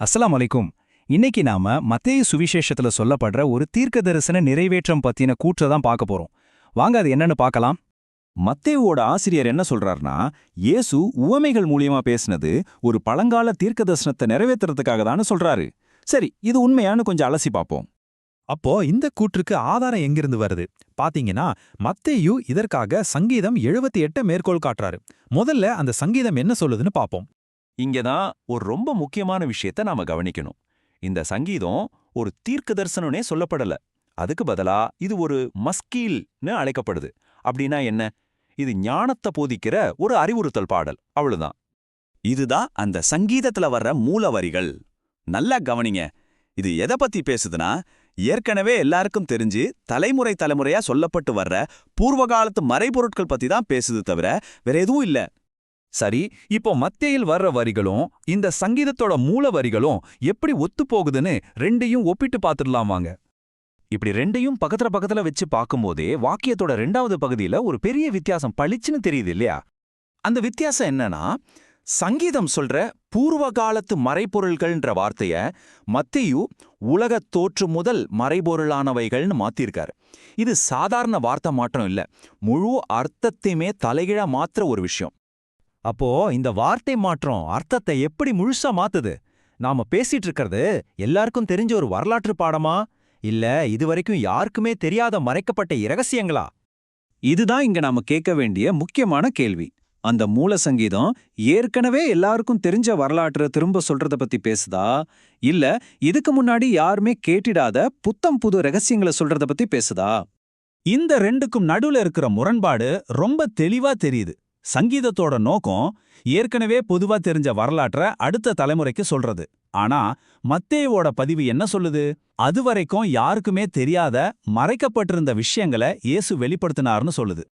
அஸ்ஸலாமு அலைக்கும். இன்னைக்கு நாம மத்தேயு சுவிசேஷத்துல சொல்லப்படுற ஒரு தீர்க்க தரிசன நிறைவேற்றம் பத்தின கூற்றை தான் பார்க்க போறோம். வாங்க அது என்னன்னு பார்க்கலாம். மத்தேயுவோட ஆசிரியர் என்ன சொல்றாருன்னா, இயேசு உவமைகள் மூலியமா பேசினது ஒரு பழங்கால தீர்க்க தரிசனத்தை நிறைவேத்துறதுக்காக தான்னு சொல்றாரு. சரி, இது உண்மையான்னு கொஞ்சம் அலசி பார்ப்போம். அப்போ இந்த கூற்றுக்கு ஆதாரம் எங்கிருந்து வருது பாத்தீங்கன்னா, மத்தேயு இதற்காக சங்கீதம் 78 மேற்கோள் காட்டுறாரு. முதல்ல அந்த சங்கீதம் என்ன சொல்லுதுன்னு பாப்போம். இங்கதான் ஒரு ரொம்ப முக்கியமான விஷயத்த நாம கவனிக்கணும். இந்த சங்கீதம் ஒரு தீர்க்க தரிசனம்னே சொல்லப்படல. அதுக்கு பதிலா இது ஒரு மஸ்கீல்னு அழைக்கப்படுது. அப்படின்னா என்ன? இது ஞானத்தை போதிக்கிற ஒரு அறிவுறுத்தல் பாடல், அவ்வளவுதான். இதுதான் அந்த சங்கீதத்துல வர்ற மூல வரிகள். நல்லா கவனிங்க. இது எதை பத்தி பேசுதுன்னா, ஏற்கனவே எல்லாருக்கும் தெரிஞ்சு தலைமுறை தலைமுறையா சொல்லப்பட்டு வர்ற பூர்வகாலத்து மறைபொருட்கள் பத்தி தான் பேசுது தவிர வேற எதுவும் இல்ல. சரி, இப்போ மத்தேயில் வர்ற வரிகளும் இந்த சங்கீதத்தோட மூல வரிகளும் எப்படி ஒத்துப்போகுதுன்னு ரெண்டையும் ஒப்பிட்டு பார்த்துடலாம் வாங்க. இப்படி ரெண்டையும் பக்கத்துல வச்சு பார்க்கும்போதே வாக்கியத்தோட 2வது பகுதியில ஒரு பெரிய வித்தியாசம் பளிச்சுன்னு தெரியுது இல்லையா? அந்த வித்தியாசம் என்னன்னா, சங்கீதம் சொல்ற பூர்வ காலத்து மறைபொருள்கள்ன்ற வார்த்தைய மத்தேயு உலகத் தோற்று முதல் மறைபொருளானவைகள்னு மாத்திருக்காரு. இது சாதாரண வார்த்தை மாற்றம் இல்ல, முழு அர்த்தத்தையுமே தலைகீழா மாத்துற ஒரு விஷயம். அப்போ இந்த வார்த்தை மாற்றம் அர்த்தத்தை எப்படி முழுசா மாத்துது? நாம பேசிட்டு இருக்கிறது எல்லாருக்கும் தெரிஞ்ச ஒரு வரலாற்று பாடமா, இல்ல இதுவரைக்கும் யாருக்குமே தெரியாத மறைக்கப்பட்ட இரகசியங்களா? இதுதான் இங்க நாம கேட்க வேண்டிய முக்கியமான கேள்வி. அந்த மூல சங்கீதம் ஏற்கனவே எல்லாருக்கும் தெரிஞ்ச வரலாற்றை திரும்ப சொல்றத பத்தி பேசுதா, இல்ல இதுக்கு முன்னாடி யாருமே கேட்டிடாத புத்தம் புது ரகசியங்களை சொல்றத பத்தி பேசுதா? இந்த ரெண்டுக்கும் நடுவுல இருக்கிற முரண்பாடு ரொம்ப தெளிவா தெரியுது. சங்கீதத்தோட நோக்கம் ஏற்கனவே பொதுவா தெரிஞ்ச வரலாற்ற அடுத்த தலைமுறைக்கு சொல்றது. ஆனா மத்தேயுவோட பதிவு என்ன சொல்லுது? அதுவரைக்கும் யாருக்குமே தெரியாத மறைக்கப்பட்டிருந்த விஷயங்களை இயேசு வெளிப்படுத்தினார்னு சொல்லுது.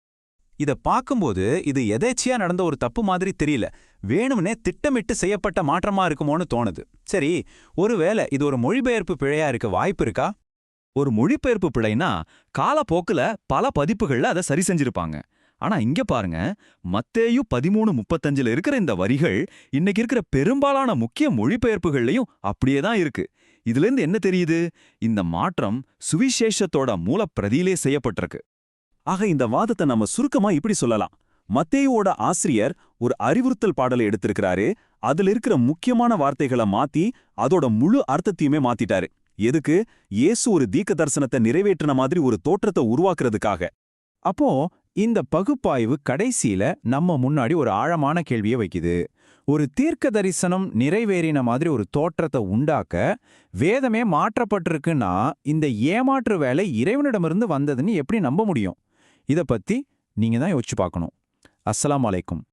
இத பார்க்கும்போது இது எதேச்சியா நடந்த ஒரு தப்பு மாதிரி தெரியல. வேணும்னே திட்டமிட்டு செய்யப்பட்ட மாற்றமா இருக்குமோன்னு தோணுது. சரி, ஒருவேளை இது ஒரு மொழிபெயர்ப்பு பிழையா இருக்க வாய்ப்பு இருக்கா? ஒரு மொழிபெயர்ப்பு பிழைனா காலப்போக்குல பல பதிப்புகள்ல அதை சரி செஞ்சிருப்பாங்க. ஆனா இங்க பாருங்க, மத்தேயு 13:35 இருக்கிற இந்த வரிகள் இன்னைக்கு இருக்கிற பெரும்பாலான முக்கிய மொழிபெயர்ப்புகள்லயும் அப்படியே தான் இருக்கு. இதுல இருந்து என்ன தெரியுது? இந்த மாற்றம் சுவிசேஷத்தோட மூலப்பிரதியிலே செய்யப்பட்டிருக்கு. ஆக இந்த வாதத்தை நம்ம சுருக்கமா இப்படி சொல்லலாம். மத்தேயுவோட ஆசிரியர் ஒரு அறிவுறுத்தல் பாடலை எடுத்திருக்கிறாரு. அதுல இருக்கிற முக்கியமான வார்த்தைகளை மாத்தி அதோட முழு அர்த்தத்தையுமே மாத்திட்டாரு. எதுக்கு? இயேசு ஒரு தீர்க்க தரிசனத்தை நிறைவேற்றின மாதிரி ஒரு தோற்றத்தை உருவாக்குறதுக்காக. அப்போ இந்த பகுப்பாய்வு கடைசியில நம்ம முன்னாடி ஒரு ஆழமான கேள்வியை வைக்குது. ஒரு தீர்க்க தரிசனம் நிறைவேறின மாதிரி ஒரு தோற்றத்தை உண்டாக்க வேதமே மாற்றப்பட்டிருக்குன்னா, இந்த ஏமாற்று வேலை இறைவனிடமிருந்து வந்ததுன்னு எப்படி நம்ப முடியும்? இத பத்தி நீங்க தான் யோசிச்சு பார்க்கணும். அஸ்ஸலாமு அலைக்கும்.